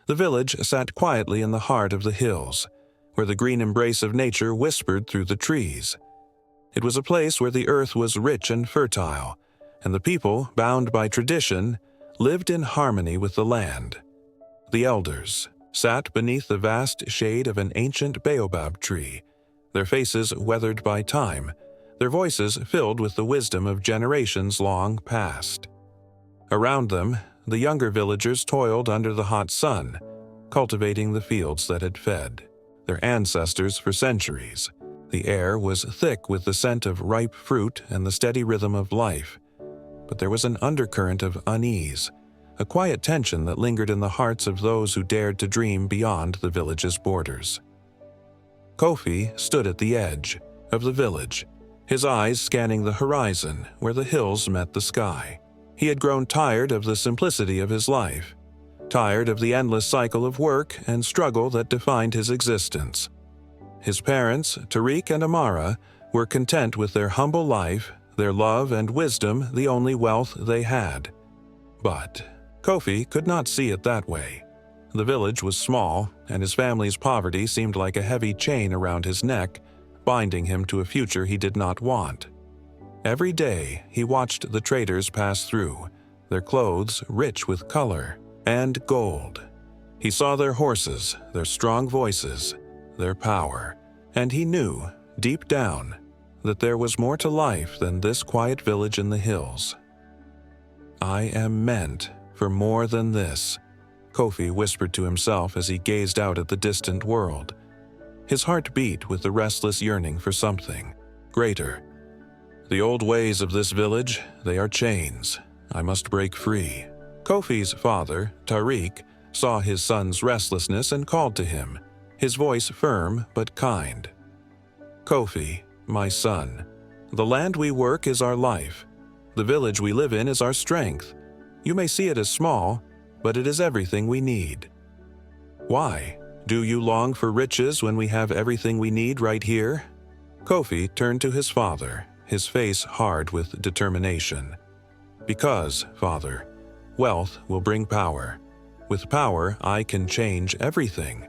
The village sat quietly in the heart of the hills, where the green embrace of nature whispered through the trees. It was a place where the earth was rich and fertile, and the people, bound by tradition, lived in harmony with the land. The elders sat beneath the vast shade of an ancient baobab tree, their faces weathered by time, their voices filled with the wisdom of generations long past. Around them, the younger villagers toiled under the hot sun, cultivating the fields that had fed their ancestors for centuries. The air was thick with the scent of ripe fruit and the steady rhythm of life, but there was an undercurrent of unease, a quiet tension that lingered in the hearts of those who dared to dream beyond the village's borders. Kofi stood at the edge of the village, his eyes scanning the horizon where the hills met the sky. He had grown tired of the simplicity of his life, tired of the endless cycle of work and struggle that defined his existence. His parents, Tariq and Amara, were content with their humble life, their love and wisdom the only wealth they had. But Kofi could not see it that way. The village was small, and his family's poverty seemed like a heavy chain around his neck, binding him to a future he did not want. Every day, he watched the traders pass through, their clothes rich with color and gold. He saw their horses, their strong voices, their power, and he knew, deep down, that there was more to life than this quiet village in the hills. "I am meant for more than this," Kofi whispered to himself as he gazed out at the distant world. His heart beat with the restless yearning for something greater. "The old ways of this village, they are chains. I must break free." Kofi's father, Tariq, saw his son's restlessness and called to him, his voice firm but kind. "Kofi, my son, the land we work is our life. The village we live in is our strength. You may see it as small, but it is everything we need." "Why? Do you long for riches when we have everything we need right here?" Kofi turned to his father, his face hard with determination. "Because, father, wealth will bring power. With power, I can change everything.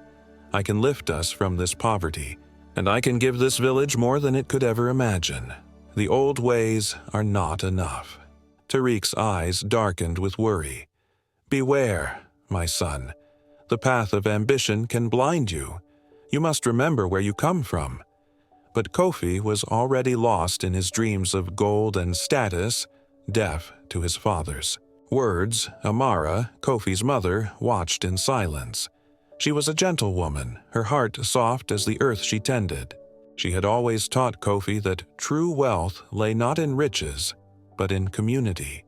I can lift us from this poverty, and I can give this village more than it could ever imagine. The old ways are not enough." Tariq's eyes darkened with worry. "Beware, my son. The path of ambition can blind you. You must remember where you come from." But Kofi was already lost in his dreams of gold and status, deaf to his father's words. Amara, Kofi's mother, watched in silence. She was a gentle woman, her heart soft as the earth she tended. She had always taught Kofi that true wealth lay not in riches, but in community,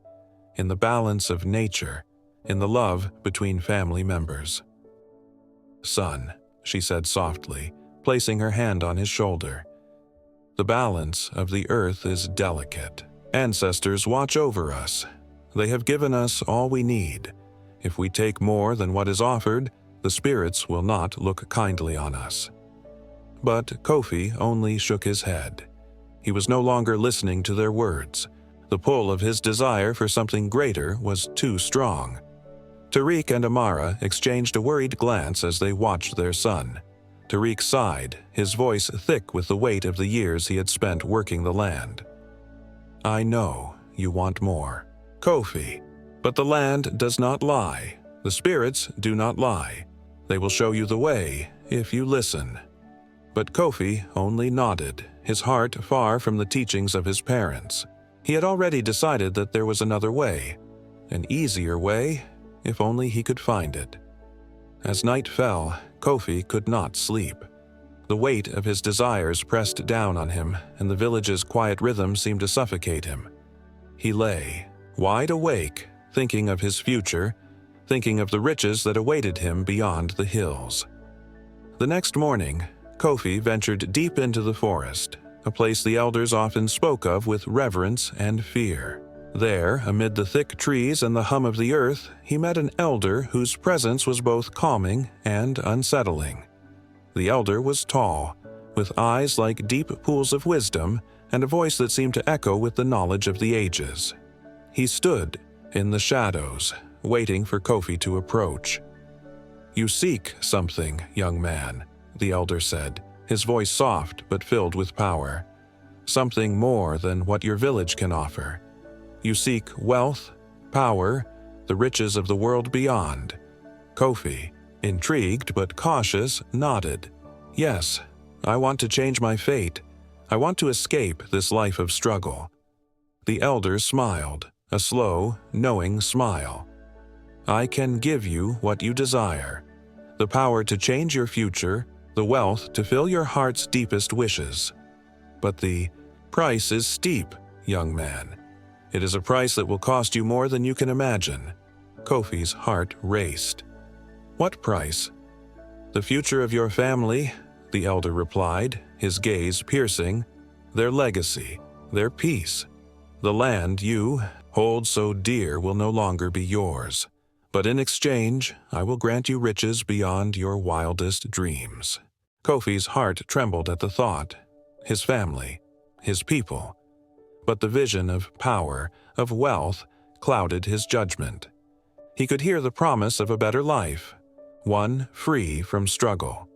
in the balance of nature, in the love between family members. "Son," she said softly, placing her hand on his shoulder, "the balance of the earth is delicate. Ancestors watch over us. They have given us all we need. If we take more than what is offered, the spirits will not look kindly on us." But Kofi only shook his head. He was no longer listening to their words. The pull of his desire for something greater was too strong. Tariq and Amara exchanged a worried glance as they watched their son. Tariq sighed, his voice thick with the weight of the years he had spent working the land. "I know you want more, Kofi, but the land does not lie. The spirits do not lie. They will show you the way if you listen." But Kofi only nodded, his heart far from the teachings of his parents. He had already decided that there was another way, an easier way, if only he could find it. As night fell, Kofi could not sleep. The weight of his desires pressed down on him, and the village's quiet rhythm seemed to suffocate him. He lay, wide awake, thinking of his future, thinking of the riches that awaited him beyond the hills. The next morning, Kofi ventured deep into the forest, a place the elders often spoke of with reverence and fear. There, amid the thick trees and the hum of the earth, he met an elder whose presence was both calming and unsettling. The elder was tall, with eyes like deep pools of wisdom and a voice that seemed to echo with the knowledge of the ages. He stood in the shadows, waiting for Kofi to approach. "You seek something, young man," the elder said, his voice soft but filled with power. "Something more than what your village can offer. You seek wealth, power, the riches of the world beyond." Kofi, intrigued but cautious, nodded. "Yes, I want to change my fate. I want to escape this life of struggle." The elder smiled, a slow, knowing smile. "I can give you what you desire. The power to change your future, the wealth to fill your heart's deepest wishes. But the price is steep, young man. It is a price that will cost you more than you can imagine." Kofi's heart raced. "What price?" "The future of your family," the elder replied, his gaze piercing. "Their legacy, their peace. The land you hold so dear will no longer be yours. But in exchange, I will grant you riches beyond your wildest dreams." Kofi's heart trembled at the thought. His family, his people. But the vision of power, of wealth, clouded his judgment. He could hear the promise of a better life, one free from struggle.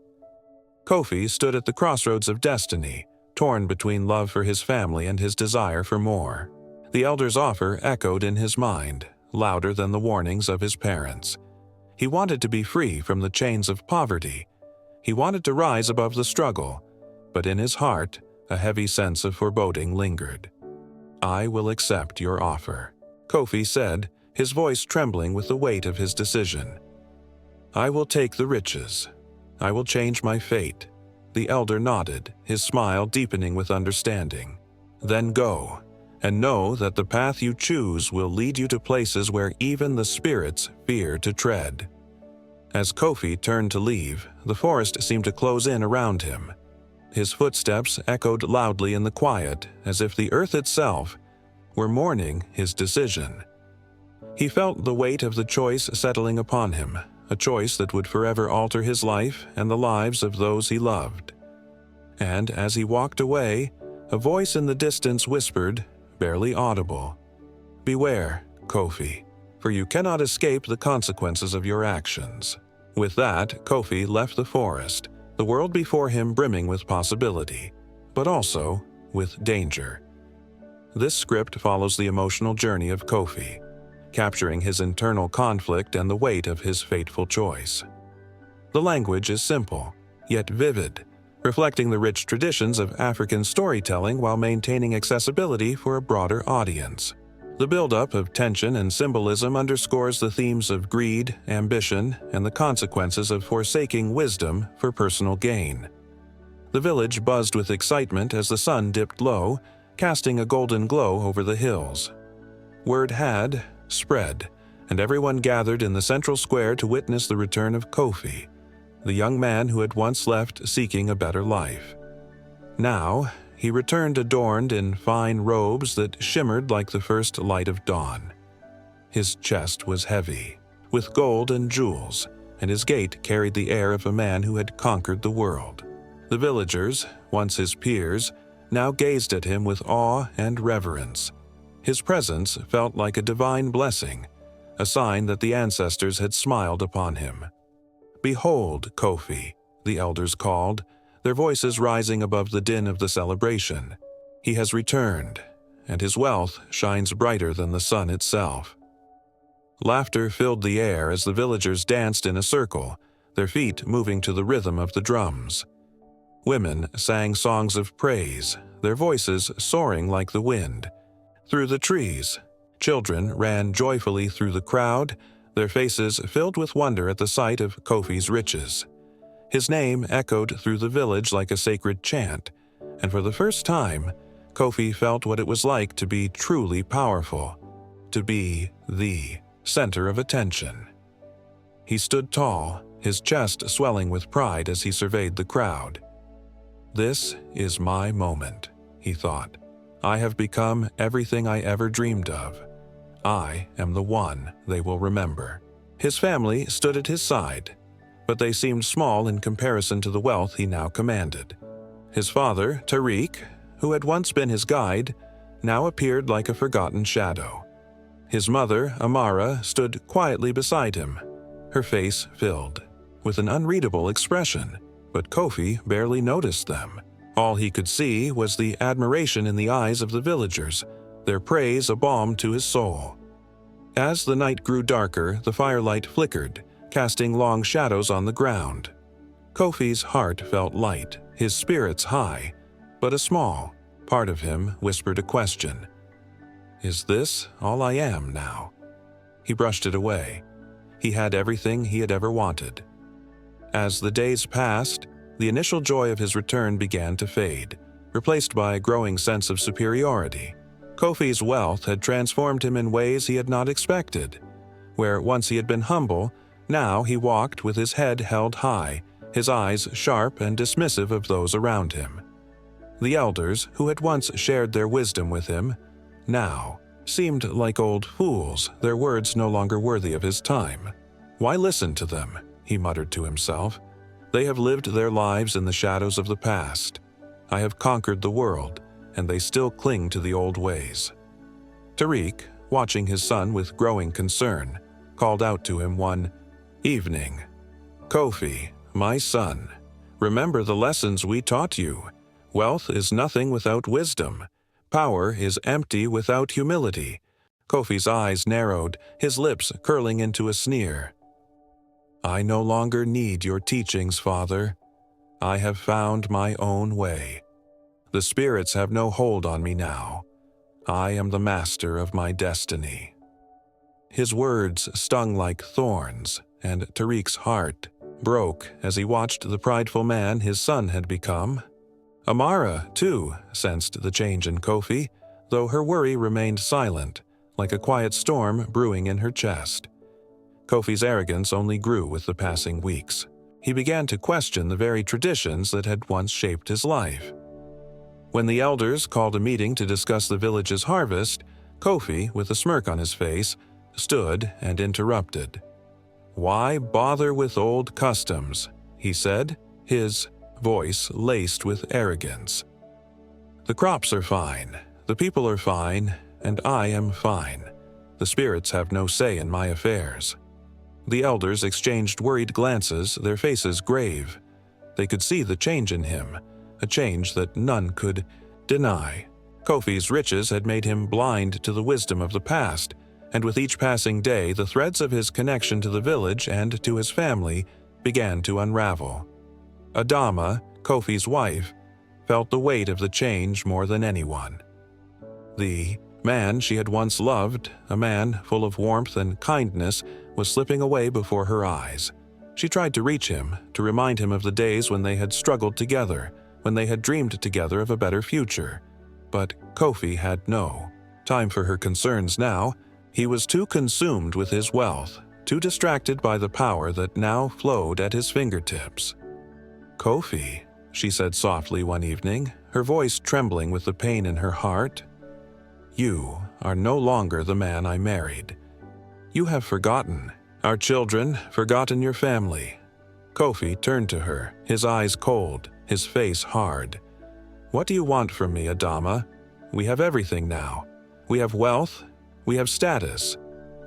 Kofi stood at the crossroads of destiny, torn between love for his family and his desire for more. The elder's offer echoed in his mind, louder than the warnings of his parents. He wanted to be free from the chains of poverty. He wanted to rise above the struggle, but in his heart, a heavy sense of foreboding lingered. "I will accept your offer," Kofi said, his voice trembling with the weight of his decision. "I will take the riches. I will change my fate." The elder nodded, his smile deepening with understanding. "Then go, and know that the path you choose will lead you to places where even the spirits fear to tread." As Kofi turned to leave, the forest seemed to close in around him. His footsteps echoed loudly in the quiet, as if the earth itself were mourning his decision. He felt the weight of the choice settling upon him, a choice that would forever alter his life and the lives of those he loved. And as he walked away, a voice in the distance whispered, barely audible, "Beware, Kofi, for you cannot escape the consequences of your actions." With that, Kofi left the forest, the world before him brimming with possibility, but also with danger. This script follows the emotional journey of Kofi, capturing his internal conflict and the weight of his fateful choice. The language is simple, yet vivid, reflecting the rich traditions of African storytelling while maintaining accessibility for a broader audience. The buildup of tension and symbolism underscores the themes of greed, ambition, and the consequences of forsaking wisdom for personal gain. The village buzzed with excitement as the sun dipped low, casting a golden glow over the hills. Word had spread, and everyone gathered in the central square to witness the return of Kofi, the young man who had once left seeking a better life. Now, he returned adorned in fine robes that shimmered like the first light of dawn. His chest was heavy, with gold and jewels, and his gait carried the air of a man who had conquered the world. The villagers, once his peers, now gazed at him with awe and reverence. His presence felt like a divine blessing, a sign that the ancestors had smiled upon him. "Behold, Kofi," the elders called, their voices rising above the din of the celebration. "He has returned, and his wealth shines brighter than the sun itself." Laughter filled the air as the villagers danced in a circle, their feet moving to the rhythm of the drums. Women sang songs of praise, their voices soaring like the wind. Through the trees, children ran joyfully through the crowd, their faces filled with wonder at the sight of Kofi's riches. His name echoed through the village like a sacred chant, and for the first time, Kofi felt what it was like to be truly powerful, to be the center of attention. He stood tall, his chest swelling with pride as he surveyed the crowd. "This is my moment," he thought. "I have become everything I ever dreamed of. I am the one they will remember." His family stood at his side, but they seemed small in comparison to the wealth he now commanded. His father, Tariq, who had once been his guide, now appeared like a forgotten shadow. His mother, Amara, stood quietly beside him, her face filled. with an unreadable expression, but Kofi barely noticed them. All he could see was the admiration in the eyes of the villagers, their praise a balm to his soul. As the night grew darker, the firelight flickered, casting long shadows on the ground. Kofi's heart felt light, his spirits high, but a small part of him whispered a question. Is this all I am now? He brushed it away. He had everything he had ever wanted. As the days passed, the initial joy of his return began to fade, replaced by a growing sense of superiority. Kofi's wealth had transformed him in ways he had not expected. Where once he had been humble, now he walked with his head held high, his eyes sharp and dismissive of those around him. The elders, who had once shared their wisdom with him, now seemed like old fools, their words no longer worthy of his time. Why listen to them? He muttered to himself. They have lived their lives in the shadows of the past. I have conquered the world, and they still cling to the old ways. Tariq, watching his son with growing concern, called out to him one evening, Kofi, my son, remember the lessons we taught you. Wealth is nothing without wisdom. Power is empty without humility. Kofi's eyes narrowed, his lips curling into a sneer. I no longer need your teachings, Father. I have found my own way. The spirits have no hold on me now. I am the master of my destiny. His words stung like thorns, and Tariq's heart broke as he watched the prideful man his son had become. Amara, too, sensed the change in Kofi, though her worry remained silent, like a quiet storm brewing in her chest. Kofi's arrogance only grew with the passing weeks. He began to question the very traditions that had once shaped his life. When the elders called a meeting to discuss the village's harvest, Kofi, with a smirk on his face, stood and interrupted. Why bother with old customs? He said, his voice laced with arrogance. The crops are fine, the people are fine, and I am fine. The spirits have no say in my affairs. The elders exchanged worried glances, their faces grave. They could see the change in him, a change that none could deny. Kofi's riches had made him blind to the wisdom of the past, and with each passing day the threads of his connection to the village and to his family began to unravel. Adama, Kofi's wife, felt the weight of the change more than anyone. The man she had once loved, a man full of warmth and kindness, was slipping away before her eyes. She tried to reach him, to remind him of the days when they had struggled together, when they had dreamed together of a better future. But Kofi had no time for her concerns now. He was too consumed with his wealth, too distracted by the power that now flowed at his fingertips. Kofi, she said softly one evening, her voice trembling with the pain in her heart, you are no longer the man I married. You have forgotten our children, forgotten your family. Kofi turned to her, his eyes cold, his face hard. What do you want from me, Adama? We have everything now. We have wealth. We have status.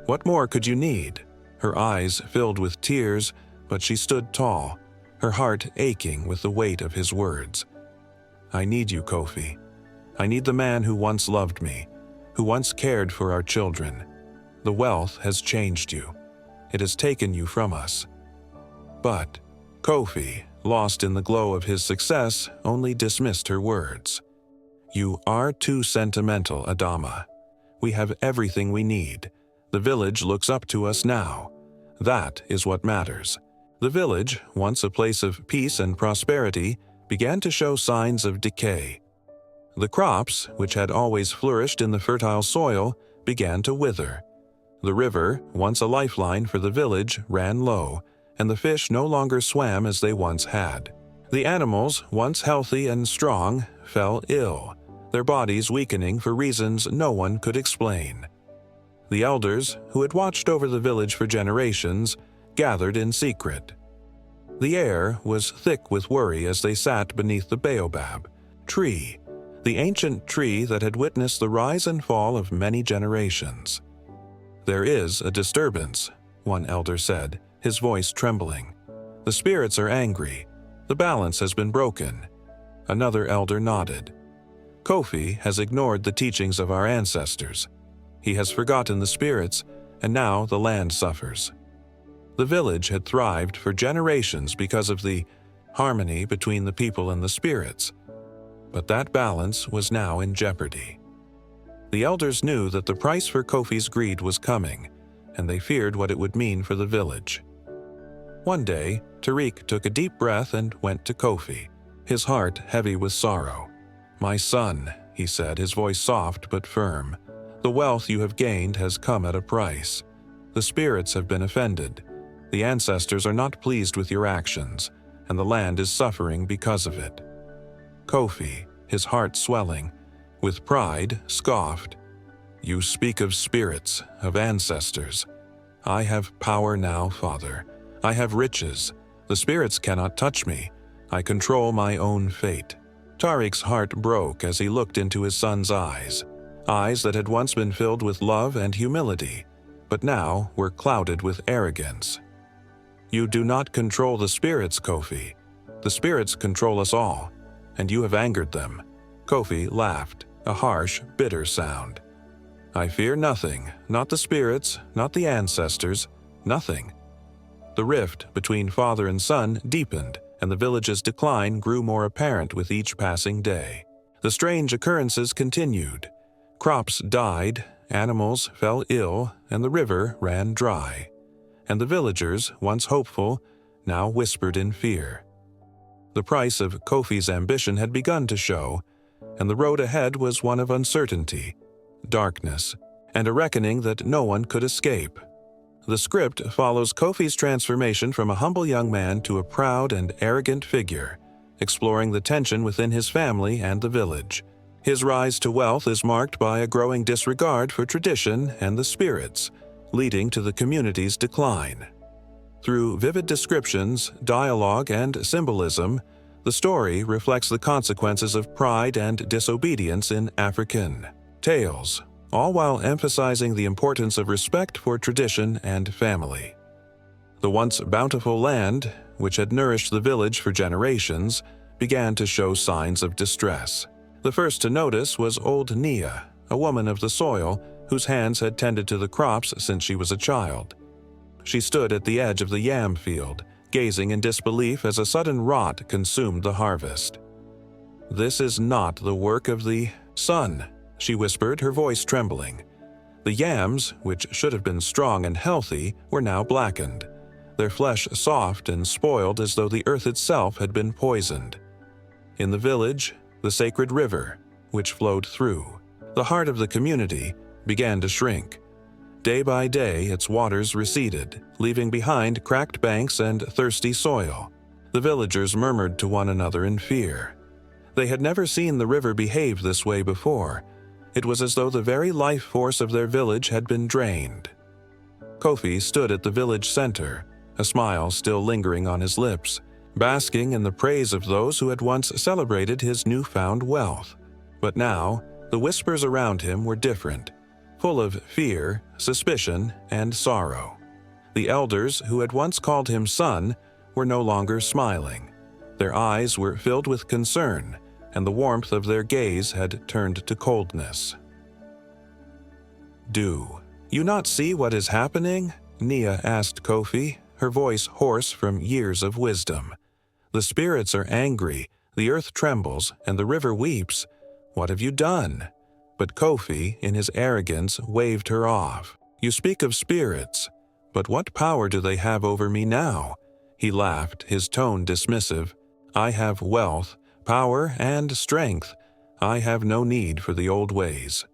What more could you need? Her eyes filled with tears, but she stood tall, her heart aching with the weight of his words. I need you, Kofi. I need the man who once loved me, who once cared for our children. The wealth has changed you. It has taken you from us. But Kofi, lost in the glow of his success, only dismissed her words. You are too sentimental, Adama. We have everything we need. The village looks up to us now. That is what matters. The village, once a place of peace and prosperity, began to show signs of decay. The crops, which had always flourished in the fertile soil, began to wither. The river, once a lifeline for the village, ran low, and the fish no longer swam as they once had. The animals, once healthy and strong, fell ill, their bodies weakening for reasons no one could explain. The elders, who had watched over the village for generations, gathered in secret. The air was thick with worry as they sat beneath the baobab tree, the ancient tree that had witnessed the rise and fall of many generations. There is a disturbance, one elder said, his voice trembling. The spirits are angry. The balance has been broken. Another elder nodded. Kofi has ignored the teachings of our ancestors. He has forgotten the spirits, and now the land suffers. The village had thrived for generations because of the harmony between the people and the spirits, but that balance was now in jeopardy. The elders knew that the price for Kofi's greed was coming, and they feared what it would mean for the village. One day, Tariq took a deep breath and went to Kofi, his heart heavy with sorrow. "My son," he said, his voice soft but firm, "the wealth you have gained has come at a price. The spirits have been offended. The ancestors are not pleased with your actions, and the land is suffering because of it." Kofi, his heart swelling, with pride, scoffed, "You speak of spirits, of ancestors. I have power now, Father. I have riches. The spirits cannot touch me. I control my own fate." Tariq's heart broke as he looked into his son's eyes that had once been filled with love and humility, but now were clouded with arrogance. "You do not control the spirits, Kofi. The spirits control us all, and you have angered them." Kofi laughed, a harsh, bitter sound. "I fear nothing, not the spirits, not the ancestors, nothing." The rift between father and son deepened, and the village's decline grew more apparent with each passing day. The strange occurrences continued. Crops died, animals fell ill, and the river ran dry. And the villagers, once hopeful, now whispered in fear. The price of Kofi's ambition had begun to show, and the road ahead was one of uncertainty, darkness, and a reckoning that no one could escape. The script follows Kofi's transformation from a humble young man to a proud and arrogant figure, exploring the tension within his family and the village. His rise to wealth is marked by a growing disregard for tradition and the spirits, leading to the community's decline. Through vivid descriptions, dialogue, and symbolism, the story reflects the consequences of pride and disobedience in African tales, all while emphasizing the importance of respect for tradition and family. The once bountiful land, which had nourished the village for generations, began to show signs of distress. The first to notice was old Nia, a woman of the soil whose hands had tended to the crops since she was a child. She stood at the edge of the yam field, gazing in disbelief as a sudden rot consumed the harvest. "This is not the work of the sun," she whispered, her voice trembling. The yams, which should have been strong and healthy, were now blackened, their flesh soft and spoiled as though the earth itself had been poisoned. In the village, the sacred river, which flowed through the heart of the community, began to shrink. Day by day, its waters receded, leaving behind cracked banks and thirsty soil. The villagers murmured to one another in fear. They had never seen the river behave this way before. It was as though the very life force of their village had been drained. Kofi stood at the village center, a smile still lingering on his lips, basking in the praise of those who had once celebrated his newfound wealth. But now, the whispers around him were different, full of fear, suspicion, and sorrow. The elders who had once called him son were no longer smiling. Their eyes were filled with concern, and the warmth of their gaze had turned to coldness. "Do you not see what is happening?" Nia asked Kofi, her voice hoarse from years of wisdom. "The spirits are angry, the earth trembles, and the river weeps. What have you done?" But Kofi, in his arrogance, waved her off. "You speak of spirits, but what power do they have over me now?" He laughed, his tone dismissive. "I have wealth, power, and strength. I have no need for the old ways."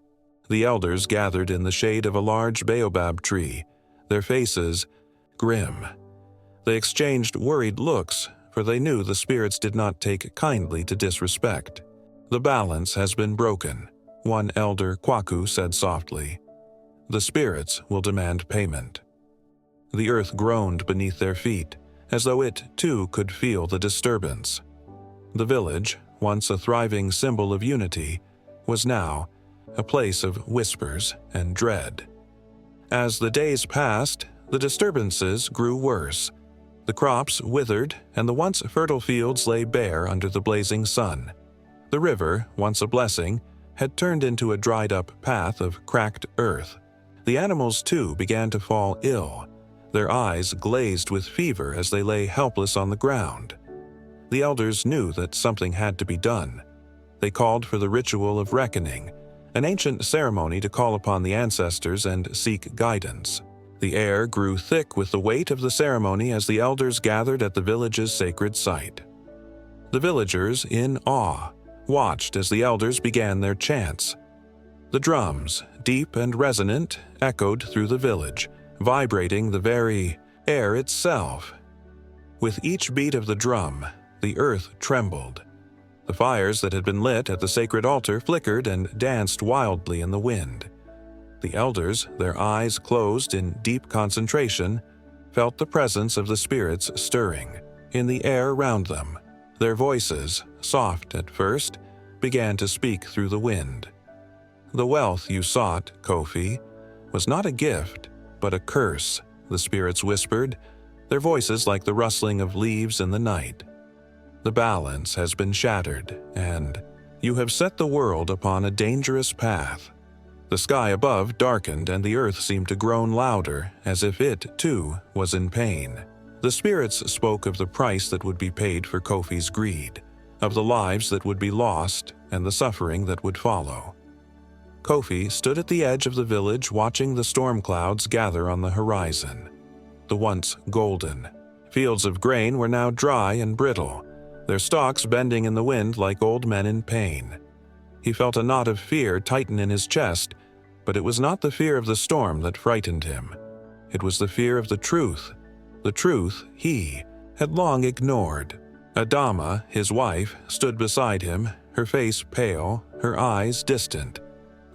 The elders gathered in the shade of a large baobab tree, their faces grim. They exchanged worried looks, for they knew the spirits did not take kindly to disrespect. "The balance has been broken," one elder, Kwaku, said softly. "The spirits will demand payment." The earth groaned beneath their feet, as though it, too, could feel the disturbance. The village, once a thriving symbol of unity, was now a place of whispers and dread. As the days passed, the disturbances grew worse. The crops withered, and the once fertile fields lay bare under the blazing sun. The river, once a blessing, had turned into a dried-up path of cracked earth. The animals, too, began to fall ill. Their eyes glazed with fever as they lay helpless on the ground. The elders knew that something had to be done. They called for the ritual of reckoning, an ancient ceremony to call upon the ancestors and seek guidance. The air grew thick with the weight of the ceremony as the elders gathered at the village's sacred site. The villagers, in awe, watched as the elders began their chants. The drums, deep and resonant, echoed through the village, vibrating the very air itself. With each beat of the drum, the earth trembled. The fires that had been lit at the sacred altar flickered and danced wildly in the wind. The elders, their eyes closed in deep concentration, felt the presence of the spirits stirring in the air around them. Their voices, soft at first, began to speak through the wind. "The wealth you sought, Kofi, was not a gift, but a curse," the spirits whispered, their voices like the rustling of leaves in the night. "The balance has been shattered, and you have set the world upon a dangerous path." The sky above darkened and the earth seemed to groan louder, as if it, too, was in pain. The spirits spoke of the price that would be paid for Kofi's greed, of the lives that would be lost and the suffering that would follow. Kofi stood at the edge of the village watching the storm clouds gather on the horizon. The once golden fields of grain were now dry and brittle, their stalks bending in the wind like old men in pain. He felt a knot of fear tighten in his chest, but it was not the fear of the storm that frightened him. It was the fear of the truth he had long ignored. Adama, his wife, stood beside him, her face pale, her eyes distant.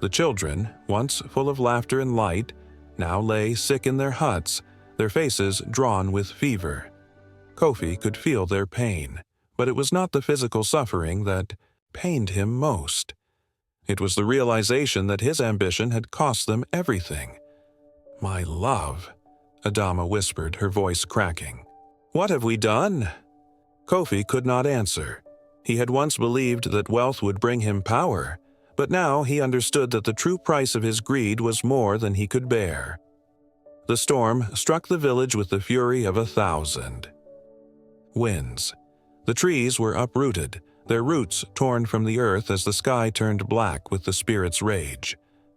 The children, once full of laughter and light, now lay sick in their huts, their faces drawn with fever. Kofi could feel their pain, but it was not the physical suffering that pained him most. It was the realization that his ambition had cost them everything. "My love," Adama whispered, her voice cracking. "What have we done?" Kofi could not answer. He had once believed that wealth would bring him power, but now he understood that the true price of his greed was more than he could bear. The storm struck the village with the fury of 1,000 winds. The trees were uprooted, their roots torn from the earth as the sky turned black with the spirit's rage.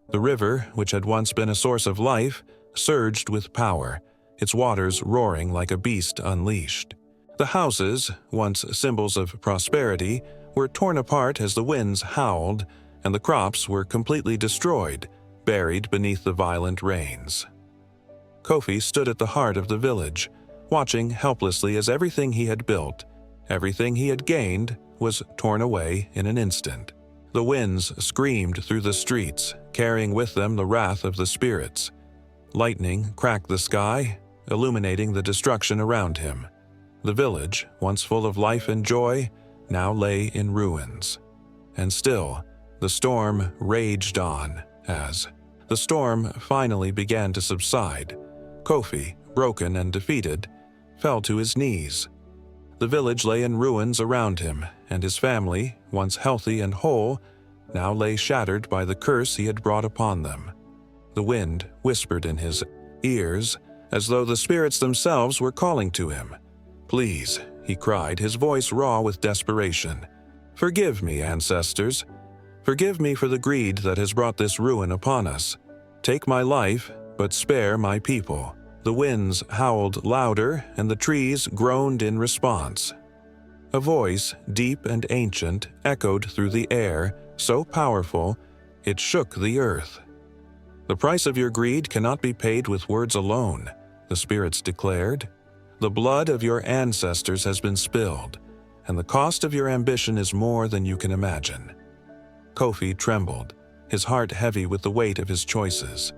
The river, which had once been a source of life, surged with power, its waters roaring like a beast unleashed. The houses, once symbols of prosperity, were torn apart as the winds howled, and the crops were completely destroyed, buried beneath the violent rains. Kofi stood at the heart of the village, watching helplessly as everything he had built, everything he had gained, was torn away in an instant. The winds screamed through the streets, carrying with them the wrath of the spirits. Lightning cracked the sky, illuminating the destruction around him. The village, once full of life and joy, now lay in ruins. And still, the storm raged on. As the storm finally began to subside, Kofi, broken and defeated, fell to his knees. The village lay in ruins around him, and his family, once healthy and whole, now lay shattered by the curse he had brought upon them. The wind whispered in his ears, as though the spirits themselves were calling to him. "Please," he cried, his voice raw with desperation. "Forgive me, ancestors. Forgive me for the greed that has brought this ruin upon us. Take my life, but spare my people." The winds howled louder, and the trees groaned in response. A voice, deep and ancient, echoed through the air, so powerful, it shook the earth. "The price of your greed cannot be paid with words alone," the spirits declared. "The blood of your ancestors has been spilled, and the cost of your ambition is more than you can imagine." Kofi trembled, his heart heavy with the weight of his choices.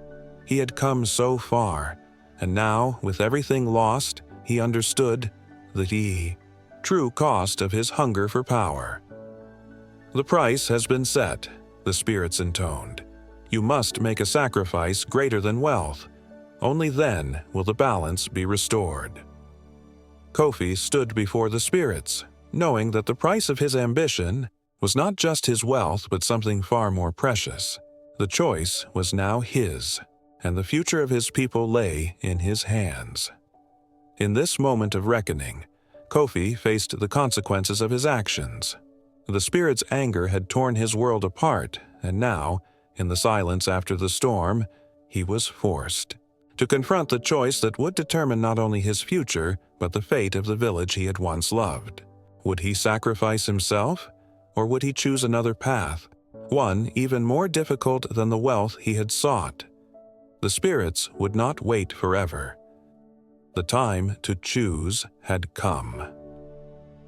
He had come so far, and now, with everything lost, he understood the true cost of his hunger for power. "The price has been set," the spirits intoned. "You must make a sacrifice greater than wealth. Only then will the balance be restored." Kofi stood before the spirits, knowing that the price of his ambition was not just his wealth but something far more precious. The choice was now his, and the future of his people lay in his hands. In this moment of reckoning, Kofi faced the consequences of his actions. The spirit's anger had torn his world apart, and now, in the silence after the storm, he was forced to confront the choice that would determine not only his future, but the fate of the village he had once loved. Would he sacrifice himself, or would he choose another path, one even more difficult than the wealth he had sought? The spirits would not wait forever. The time to choose had come.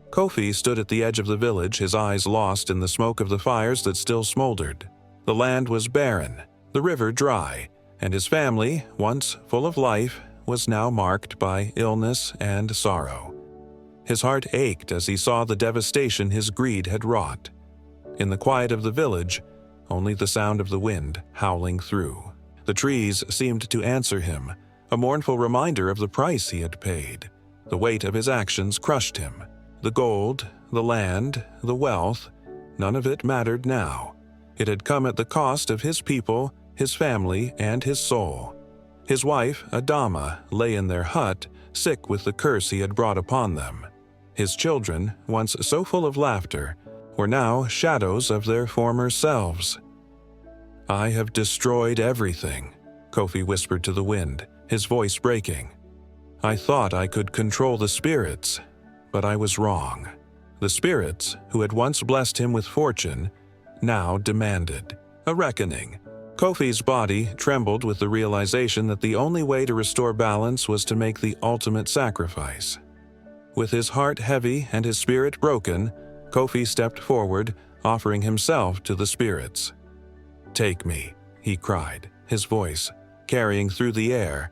Kofi stood at the edge of the village, his eyes lost in the smoke of the fires that still smoldered. The land was barren, the river dry, and his family, once full of life, was now marked by illness and sorrow. His heart ached as he saw the devastation his greed had wrought. In the quiet of the village, only the sound of the wind howling through. The trees seemed to answer him, a mournful reminder of the price he had paid. The weight of his actions crushed him. The gold, the land, the wealth, none of it mattered now. It had come at the cost of his people, his family, and his soul. His wife, Adama, lay in their hut, sick with the curse he had brought upon them. His children, once so full of laughter, were now shadows of their former selves. "I have destroyed everything," Kofi whispered to the wind, his voice breaking. "I thought I could control the spirits, but I was wrong." The spirits, who had once blessed him with fortune, now demanded a reckoning. Kofi's body trembled with the realization that the only way to restore balance was to make the ultimate sacrifice. With his heart heavy and his spirit broken, Kofi stepped forward, offering himself to the spirits. "Take me," he cried, his voice carrying through the air,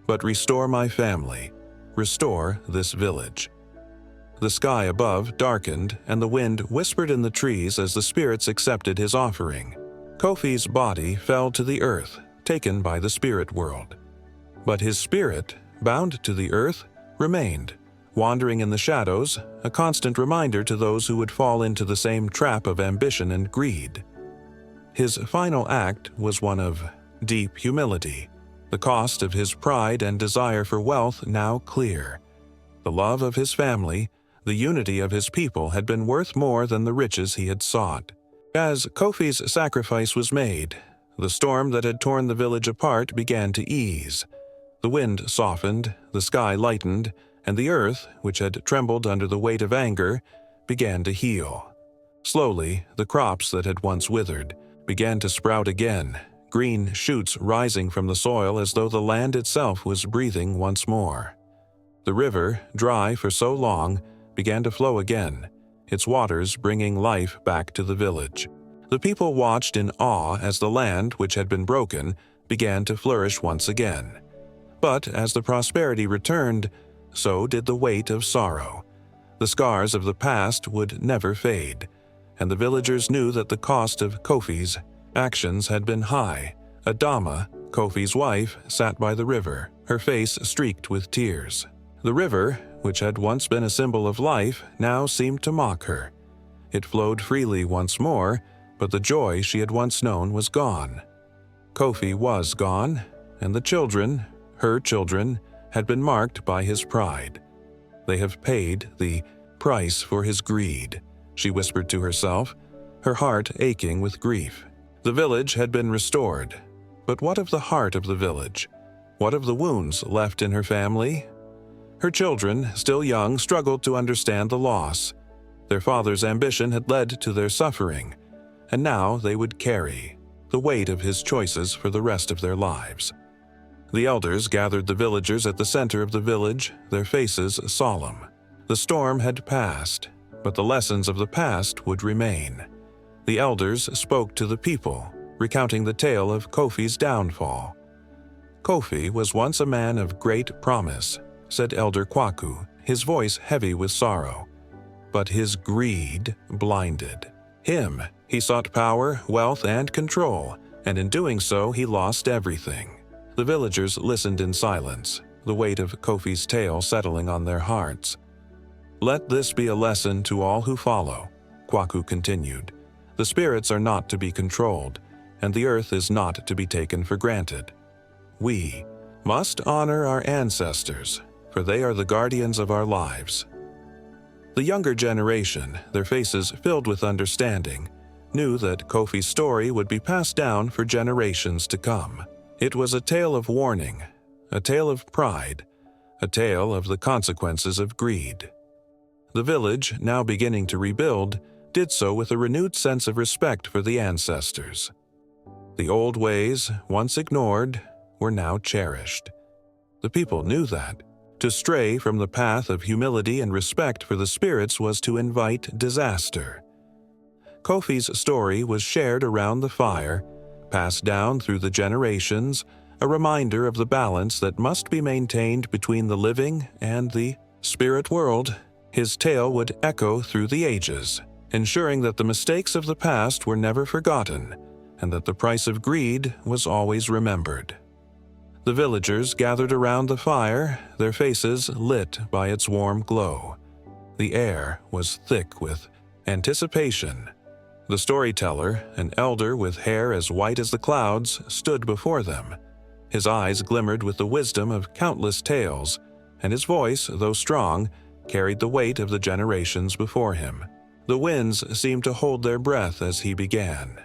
"but restore my family, restore this village." The sky above darkened, and the wind whispered in the trees as the spirits accepted his offering. Kofi's body fell to the earth, taken by the spirit world. But his spirit, bound to the earth, remained, wandering in the shadows, a constant reminder to those who would fall into the same trap of ambition and greed. His final act was one of deep humility, the cost of his pride and desire for wealth now clear. The love of his family, the unity of his people had been worth more than the riches he had sought. As Kofi's sacrifice was made, the storm that had torn the village apart began to ease. The wind softened, the sky lightened, and the earth, which had trembled under the weight of anger, began to heal. Slowly, the crops that had once withered began to sprout again, green shoots rising from the soil as though the land itself was breathing once more. The river, dry for so long, began to flow again, its waters bringing life back to the village. The people watched in awe as the land, which had been broken, began to flourish once again. But as the prosperity returned, so did the weight of sorrow. The scars of the past would never fade, and the villagers knew that the cost of Kofi's actions had been high. Adama, Kofi's wife, sat by the river, her face streaked with tears. The river, which had once been a symbol of life, now seemed to mock her. It flowed freely once more, but the joy she had once known was gone. Kofi was gone, and the children, her children, had been marked by his pride. "They have paid the price for his greed," she whispered to herself, her heart aching with grief. The village had been restored, but what of the heart of the village? What of the wounds left in her family? Her children, still young, struggled to understand the loss. Their father's ambition had led to their suffering, and now they would carry the weight of his choices for the rest of their lives. The elders gathered the villagers at the center of the village, their faces solemn. The storm had passed, but the lessons of the past would remain. The elders spoke to the people, recounting the tale of Kofi's downfall. "Kofi was once a man of great promise," said Elder Kwaku, his voice heavy with sorrow. "But his greed blinded him. He sought power, wealth, and control, and in doing so he lost everything." The villagers listened in silence, the weight of Kofi's tale settling on their hearts. "Let this be a lesson to all who follow," Kwaku continued. "The spirits are not to be controlled, and the earth is not to be taken for granted. We must honor our ancestors, for they are the guardians of our lives." The younger generation, their faces filled with understanding, knew that Kofi's story would be passed down for generations to come. It was a tale of warning, a tale of pride, a tale of the consequences of greed. The village, now beginning to rebuild, did so with a renewed sense of respect for the ancestors. The old ways, once ignored, were now cherished. The people knew that. To stray from the path of humility and respect for the spirits was to invite disaster. Kofi's story was shared around the fire, passed down through the generations, a reminder of the balance that must be maintained between the living and the spirit world. His tale would echo through the ages, ensuring that the mistakes of the past were never forgotten and that the price of greed was always remembered. The villagers gathered around the fire, their faces lit by its warm glow. The air was thick with anticipation. The storyteller, an elder with hair as white as the clouds, stood before them. His eyes glimmered with the wisdom of countless tales, and his voice, though strong, carried the weight of the generations before him. The winds seemed to hold their breath as he began.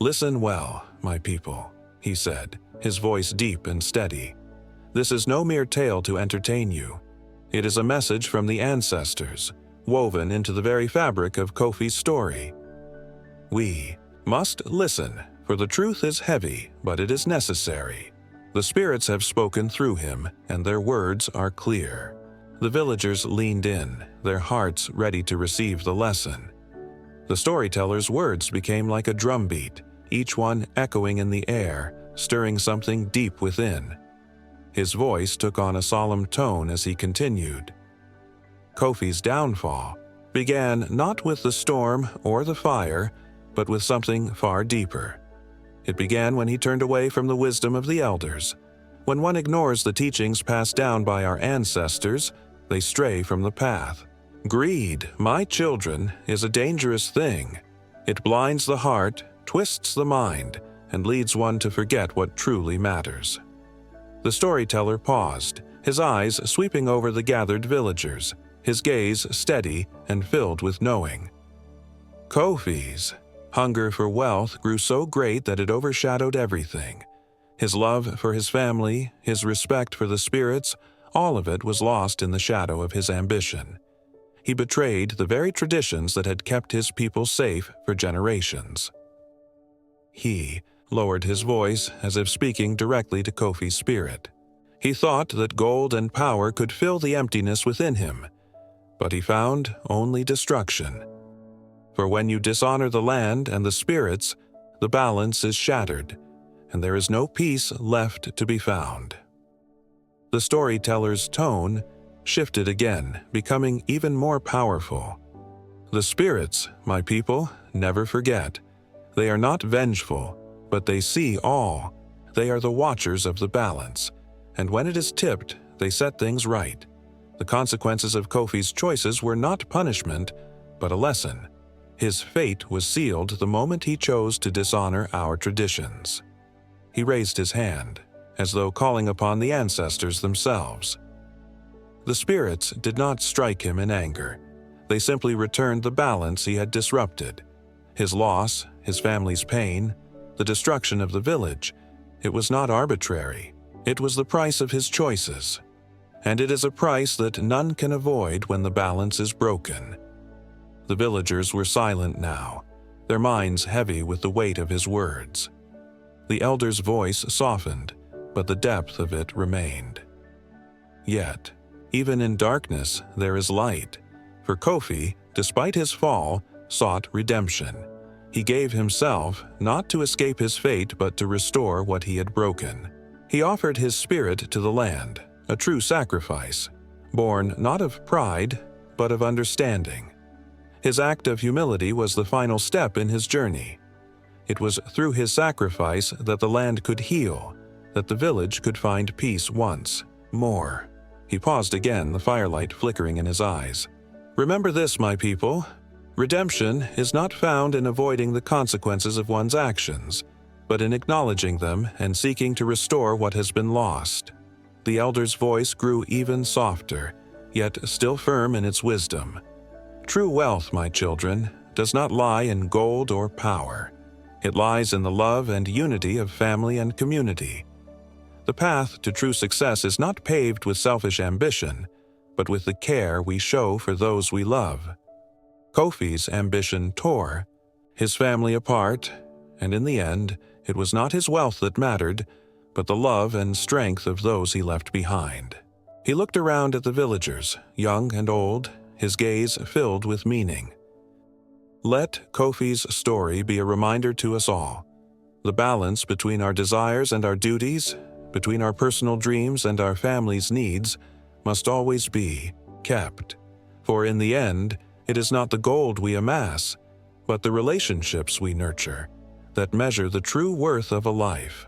"Listen well, my people," he said, his voice deep and steady. "This is no mere tale to entertain you. It is a message from the ancestors, woven into the very fabric of Kofi's story. We must listen, for the truth is heavy, but it is necessary. The spirits have spoken through him, and their words are clear." The villagers leaned in, their hearts ready to receive the lesson. The storyteller's words became like a drumbeat, each one echoing in the air, stirring something deep within. His voice took on a solemn tone as he continued. Kofi's downfall began not with the storm or the fire, but with something far deeper. It began when he turned away from the wisdom of the elders. When one ignores the teachings passed down by our ancestors, they stray from the path. Greed, my children, is a dangerous thing. It blinds the heart, twists the mind, and leads one to forget what truly matters. The storyteller paused, his eyes sweeping over the gathered villagers, his gaze steady and filled with knowing. Kofi's hunger for wealth grew so great that it overshadowed everything. His love for his family, his respect for the spirits, all of it was lost in the shadow of his ambition. He betrayed the very traditions that had kept his people safe for generations. He lowered his voice as if speaking directly to Kofi's spirit. He thought that gold and power could fill the emptiness within him, but he found only destruction. For when you dishonor the land and the spirits, the balance is shattered, and there is no peace left to be found. The storyteller's tone shifted again, becoming even more powerful. The spirits, my people, never forget. They are not vengeful, but they see all. They are the watchers of the balance, and when it is tipped, they set things right. The consequences of Kofi's choices were not punishment, but a lesson. His fate was sealed the moment he chose to dishonor our traditions. He raised his hand, as though calling upon the ancestors themselves. The spirits did not strike him in anger. They simply returned the balance he had disrupted. His loss, his family's pain, the destruction of the village, it was not arbitrary. It was the price of his choices. And it is a price that none can avoid when the balance is broken. The villagers were silent now, their minds heavy with the weight of his words. The elder's voice softened, but the depth of it remained. Yet, even in darkness, there is light. For Kofi, despite his fall, sought redemption. He gave himself, not to escape his fate, but to restore what he had broken. He offered his spirit to the land, a true sacrifice, born not of pride, but of understanding. His act of humility was the final step in his journey. It was through his sacrifice that the land could heal, that the village could find peace once more. He paused again, the firelight flickering in his eyes. Remember this, my people. Redemption is not found in avoiding the consequences of one's actions, but in acknowledging them and seeking to restore what has been lost. The elder's voice grew even softer, yet still firm in its wisdom. True wealth, my children, does not lie in gold or power. It lies in the love and unity of family and community. The path to true success is not paved with selfish ambition, but with the care we show for those we love. Kofi's ambition tore his family apart, and in the end, it was not his wealth that mattered, but the love and strength of those he left behind. He looked around at the villagers, young and old, his gaze filled with meaning. Let Kofi's story be a reminder to us all. The balance between our desires and our duties, between our personal dreams and our family's needs, must always be kept. For in the end, it is not the gold we amass, but the relationships we nurture, that measure the true worth of a life.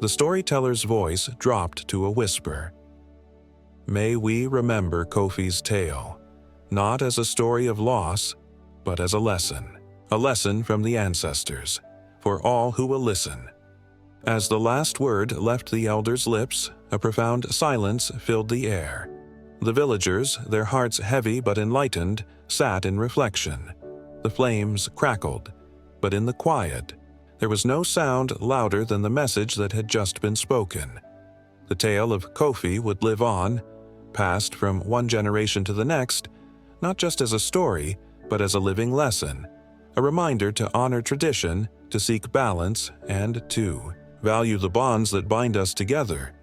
The storyteller's voice dropped to a whisper. May we remember Kofi's tale, not as a story of loss, but as a lesson from the ancestors, for all who will listen. As the last word left the elder's lips, a profound silence filled the air. The villagers, their hearts heavy but enlightened, sat in reflection. The flames crackled, but in the quiet, there was no sound louder than the message that had just been spoken. The tale of Kofi would live on, passed from one generation to the next, not just as a story, but as a living lesson, a reminder to honor tradition, to seek balance, and to value the bonds that bind us together,